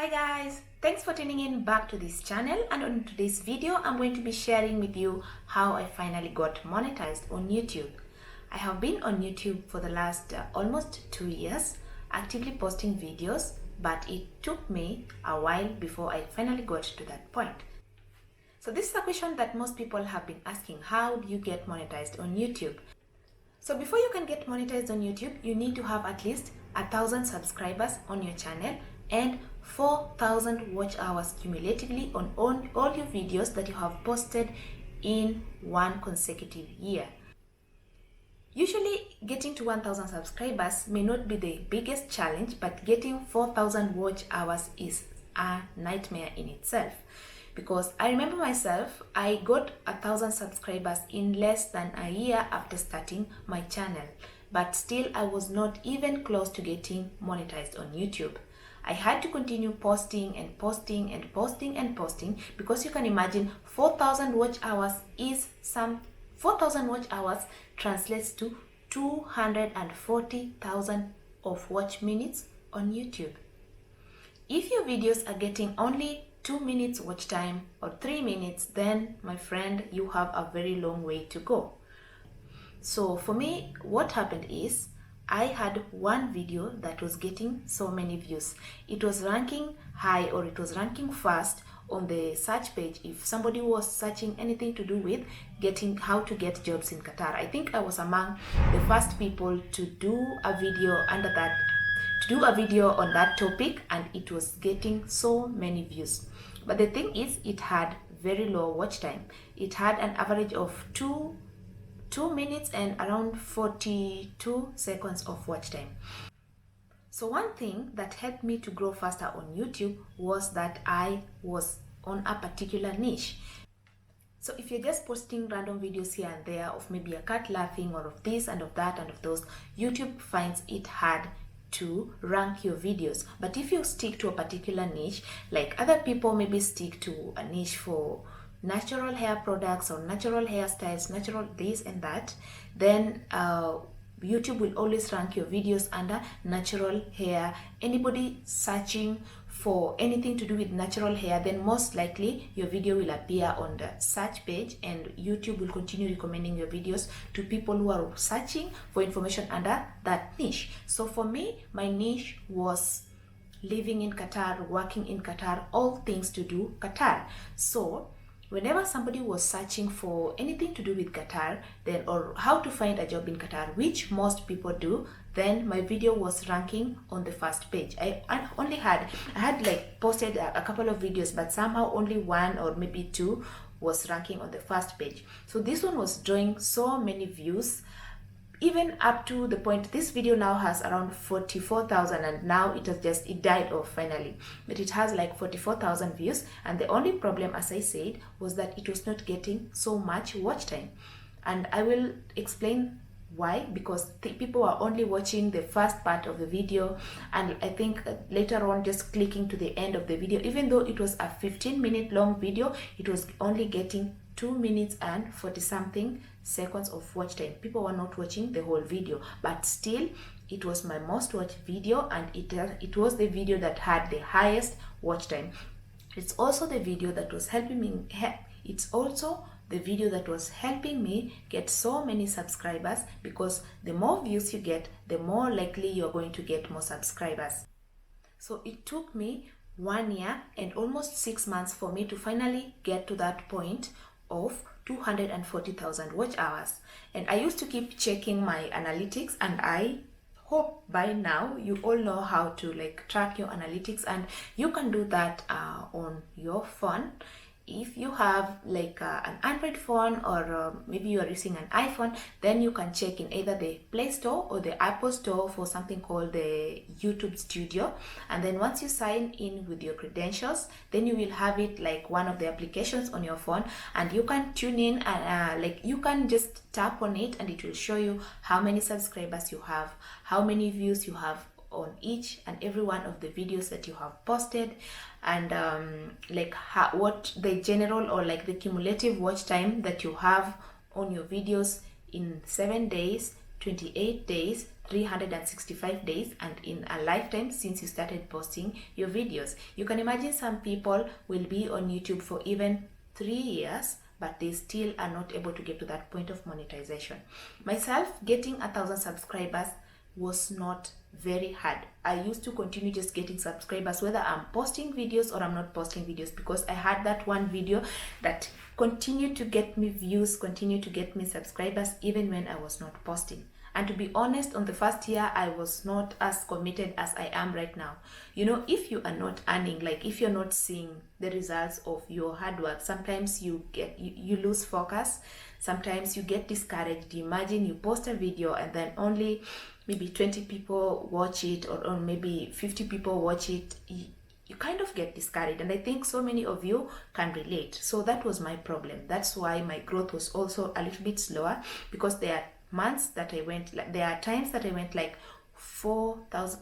Hi guys, thanks for tuning in back to this channel, and on today's video I'm going to be sharing with you how I finally got monetized on YouTube. I have been on YouTube for the last almost 2 years actively posting videos, but it took me a while before I finally got to that point. So this is a question that most people have been asking: how do you get monetized on YouTube? So before you can get monetized on YouTube, you need to have at least 1,000 subscribers on your channel and 4,000 watch hours cumulatively on all your videos that you have posted in one consecutive year. Usually getting to 1,000 subscribers may not be the biggest challenge, but getting 4,000 watch hours is a nightmare in itself. Because I remember myself, I got 1,000 subscribers in less than a year after starting my channel, but still I was not even close to getting monetized on YouTube. I had to continue posting and posting and posting and posting, because you can imagine 4,000 watch hours is 4,000 watch hours translates to 240,000 of watch minutes on YouTube. If your videos are getting only 2 minutes watch time or 3 minutes, then my friend, you have a very long way to go. So for me, what happened is I had one video that was getting so many views. It was ranking high, or it was ranking fast on the search page if somebody was searching anything to do with getting how to get jobs in Qatar. I think I was among the first people to do a video on that topic, and it was getting so many views. But the thing is, it had very low watch time. It had an average of 2 minutes and around 42 seconds of watch time. So one thing that helped me to grow faster on YouTube was that I was on a particular niche. So if you're just posting random videos here and there of maybe a cat laughing, or of this and of that and of those, YouTube finds it hard to rank your videos. But if you stick to a particular niche, like other people maybe stick to a niche for natural hair products or natural hairstyles, natural this and that, then YouTube will always rank your videos under natural hair. Anybody searching for anything to do with natural hair, then most likely your video will appear on the search page, and YouTube will continue recommending your videos to people who are searching for information under that niche. So for me, my niche was living in Qatar, working in Qatar, all things to do Qatar. So whenever somebody was searching for anything to do with Qatar, then, or how to find a job in Qatar, which most people do, then my video was ranking on the first page. I had like posted a couple of videos, but somehow only one or maybe two was ranking on the first page. So this one was drawing so many views, even up to the point this video now has around 44,000, and now it died off finally, but it has like 44,000 views. And the only problem, as I said, was that it was not getting so much watch time, and I will explain why. Because people are only watching the first part of the video, and I think later on just clicking to the end of the video. Even though it was a 15-minute long video, it was only getting 2 minutes and 40 something seconds of watch time. People were not watching the whole video, but still it was my most watched video, and it was the video that had the highest watch time. It's also the video that was helping me get so many subscribers, because the more views you get, the more likely you're going to get more subscribers. So it took me 1 year and almost 6 months for me to finally get to that point of 240,000 watch hours. And I used to keep checking my analytics, and I hope by now you all know how to like track your analytics, and you can do that on your phone. If you have like an Android phone, or maybe you are using an iPhone, then you can check in either the Play Store or the Apple Store for something called the YouTube Studio. And then once you sign in with your credentials, then you will have it like one of the applications on your phone, and you can tune in and like you can just tap on it, and it will show you how many subscribers you have, how many views you have on each and every one of the videos that you have posted, and what the general or like the cumulative watch time that you have on your videos in 7 days, 28 days, 365 days, and in a lifetime since you started posting your videos. You can imagine some people will be on YouTube for even 3 years, but they still are not able to get to that point of monetization. Myself, getting 1,000 subscribers was not very hard. I used to continue just getting subscribers whether I'm posting videos or I'm not posting videos, because I had that one video that continued to get me views, continued to get me subscribers even when I was not posting. And to be honest, on the first year, I was not as committed as I am right now. You know, if you are not earning, like if you're not seeing the results of your hard work, sometimes you lose focus. Sometimes you get discouraged. Imagine you post a video and then only maybe 20 people watch it, or maybe 50 people watch it. You kind of get discouraged, and I think so many of you can relate. So that was my problem. That's why my growth was also a little bit slower, because there are months that I went, like, there are times that I went like 4,000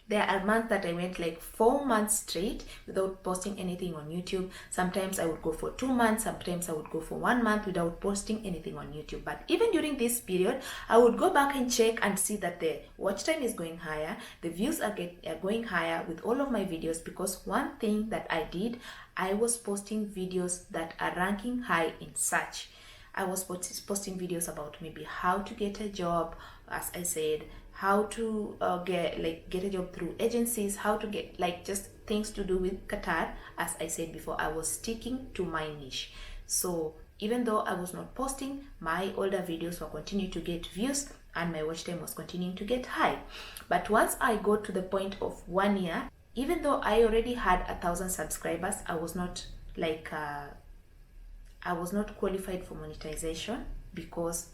there are months that I went like 4 months straight without posting anything on YouTube. Sometimes I would go for 2 months, sometimes I would go for 1 month without posting anything on YouTube. But even during this period, I would go back and check and see that the watch time is going higher, the views are going higher with all of my videos, because one thing that I did, I was posting videos that are ranking high in search. I was posting videos about maybe how to get a job, as I said, how to get a job through agencies, how to get just things to do with Qatar. As I said before, I was sticking to my niche. So even though I was not posting, my older videos were continuing to get views and my watch time was continuing to get high. But once I got to the point of 1 year, even though I already had 1,000 subscribers, I was not qualified for monetization, because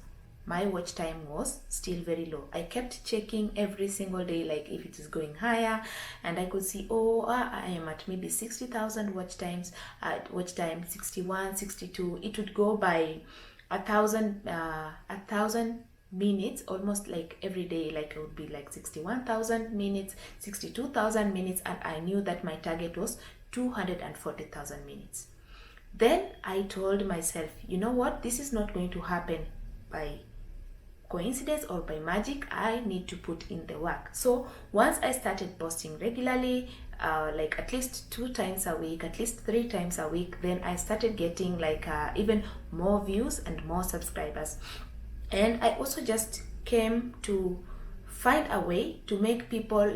my watch time was still very low. I kept checking every single day, like if it is going higher, and I could see, I am at maybe 60,000 watch times, watch time 61, 62. It would go by 1,000 minutes almost like every day. Like it would be like 61,000 minutes, 62,000 minutes, and I knew that my target was 240,000 minutes. Then I told myself, you know what, this is not going to happen by coincidence or by magic. I need to put in the work. So once I started posting regularly, like at least 2 times a week, at least 3 times a week, then I started getting even more views and more subscribers. And I also just came to find a way to make people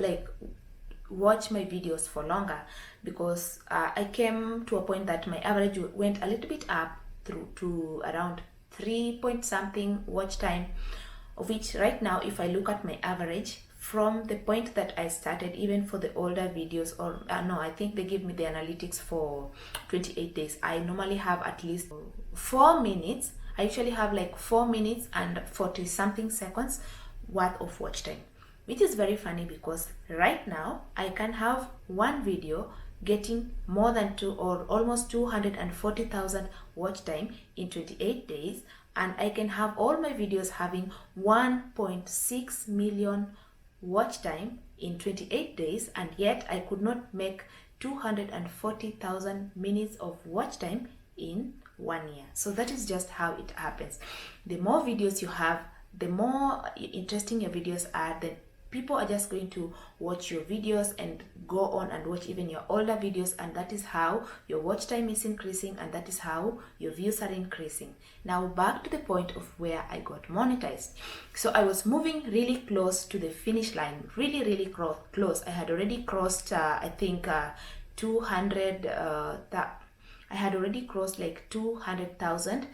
watch my videos for longer, because I came to a point that my average went a little bit up through to around 3 point something watch time, of which right now, if I look at my average from the point that I started, even for the older videos, or no, I think they give me the analytics for 28 days, I normally have at least 4 minutes. I usually have like 4 minutes and 40 something seconds worth of watch time, which is very funny, because right now I can have one video getting more than almost 240,000 watch time in 28 days, and I can have all my videos having 1.6 million watch time in 28 days, and yet I could not make 240,000 minutes of watch time in 1 year. So that is just how it happens. The more videos you have, the more interesting your videos are, the people are just going to watch your videos and go on and watch even your older videos, and that is how your watch time is increasing, and that is how your views are increasing. Now back to the point of where I got monetized. So I was moving really close to the finish line, really close. I had already crossed I think 200 I had already crossed like 200,000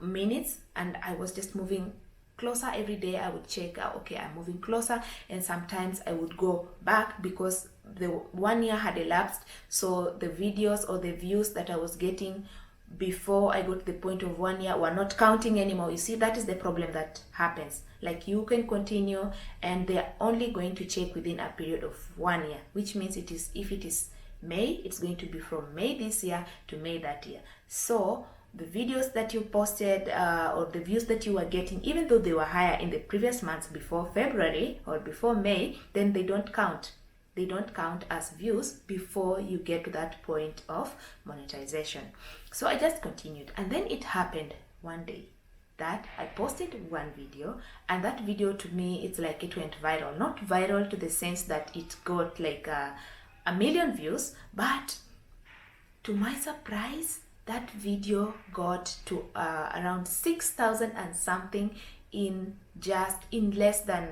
minutes, and I was just moving closer every day. I would check, okay, I'm moving closer, and sometimes I would go back because the 1 year had elapsed, so the videos or the views that I was getting before I got to the point of 1 year were not counting anymore. You see, that is the problem that happens. Like, you can continue and they're only going to check within a period of 1 year, which means it is, if it is May, it's going to be from May this year to May that year. So the videos that you posted or the views that you were getting, even though they were higher in the previous months before February or before May, then they don't count. They don't count as views before you get to that point of monetization. So I just continued, and then it happened one day that I posted one video, and that video to me, it's like it went viral. Not viral to the sense that it got like a million views, but to my surprise, that video got to around 6,000 and something in less than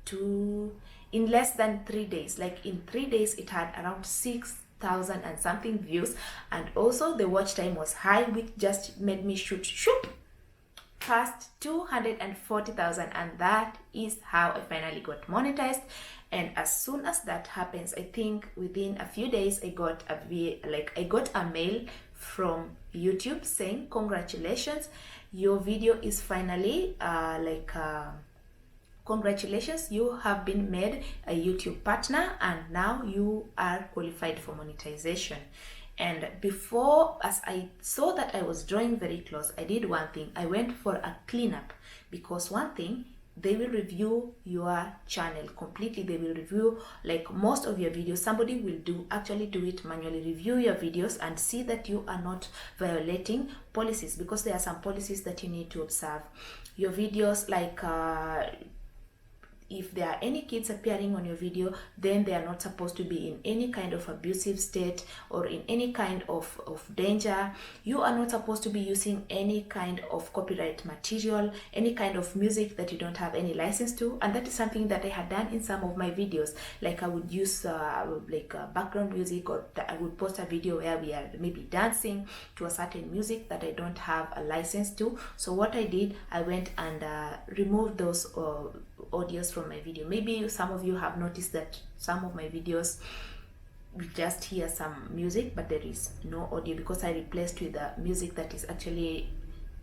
3 days. Like in 3 days, it had around 6,000 and something views, and also the watch time was high, which just made me shoot past 240,000, and that is how I finally got monetized. And as soon as that happens, I think within a few days, I got a mail from YouTube saying, congratulations, your video is finally congratulations, you have been made a YouTube partner, and now you are qualified for monetization. And before, as I saw that I was drawing very close, I did one thing. I went for a cleanup, because one thing, they will review your channel completely. They will review like most of your videos. Somebody will actually do it manually, review your videos and see that you are not violating policies, because there are some policies that you need to observe. Your videos, like if there are any kids appearing on your video, then they are not supposed to be in any kind of abusive state or in any kind of danger. You are not supposed to be using any kind of copyright material, any kind of music that you don't have any license to. And that is something that I had done in some of my videos. Like I would use background music, or I would post a video where we are maybe dancing to a certain music that I don't have a license to. So what I did, I went and removed those audios from my video. Maybe some of you have noticed that some of my videos, you just hear some music but there is no audio, because I replaced with the music that is actually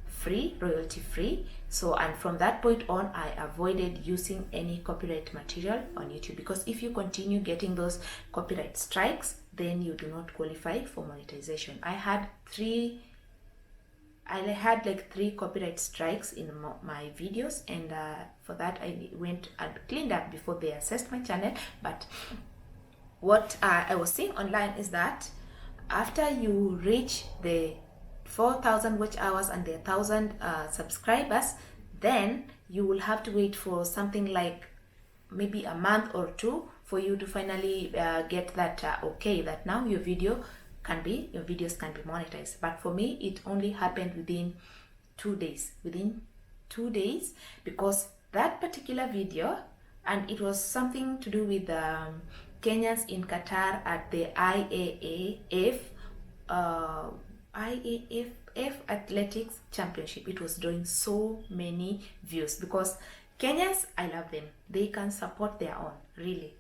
free, royalty free. So, and from that point on, I avoided using any copyright material on YouTube, because if you continue getting those copyright strikes, then you do not qualify for monetization. I had like 3 copyright strikes in my videos, and for that I went and cleaned up before they assessed my channel. But what I was seeing online is that after you reach the 4,000 watch hours and the 1,000 subscribers, then you will have to wait for something like maybe a month or 2 for you to finally get that okay, that now your videos can be monetized. But for me, it only happened within 2 days. Within 2 days, because that particular video, and it was something to do with Kenyans in Qatar at the IAAF Athletics Championship. It was drawing so many views, because Kenyans, I love them. They can support their own, really.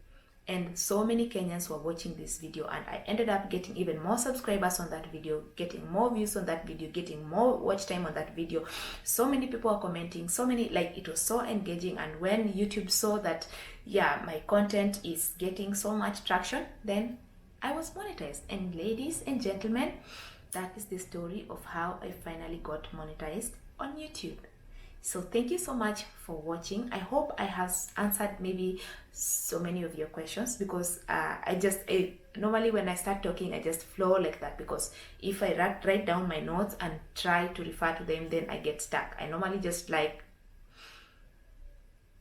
And so many Kenyans were watching this video, and I ended up getting even more subscribers on that video, getting more views on that video, getting more watch time on that video. So many people are commenting, so many, like, it was so engaging. And when YouTube saw that, yeah, my content is getting so much traction, then I was monetized. And ladies and gentlemen, that is the story of how I finally got monetized on YouTube. So thank you so much for watching. I hope I have answered maybe so many of your questions, because normally when I start talking, I just flow like that, because if I write down my notes and try to refer to them, then I get stuck. I normally just like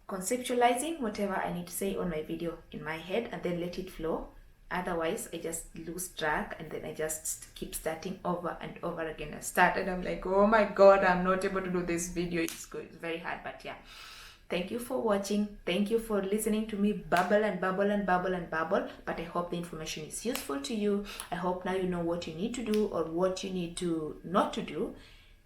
conceptualizing whatever I need to say on my video in my head and then let it flow. Otherwise, I just lose track, and then I just keep starting over and over again. I start and I'm like, oh my god, I'm not able to do this video. It's good. It's very hard. But yeah, thank you for watching. Thank you for listening to me babble and babble and babble and babble. But I hope the information is useful to you. I hope now you know what you need to do or what you need to not to do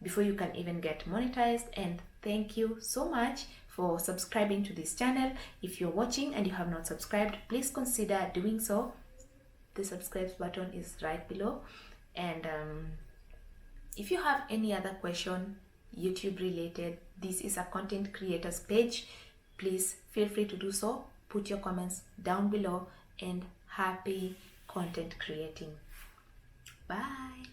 before you can even get monetized. And thank you so much for subscribing to this channel. If you're watching and you have not subscribed, please consider doing so. The subscribe button is right below. And if you have any other question, YouTube related, this is a content creators page, please feel free to do so. Put your comments down below, and happy content creating. Bye.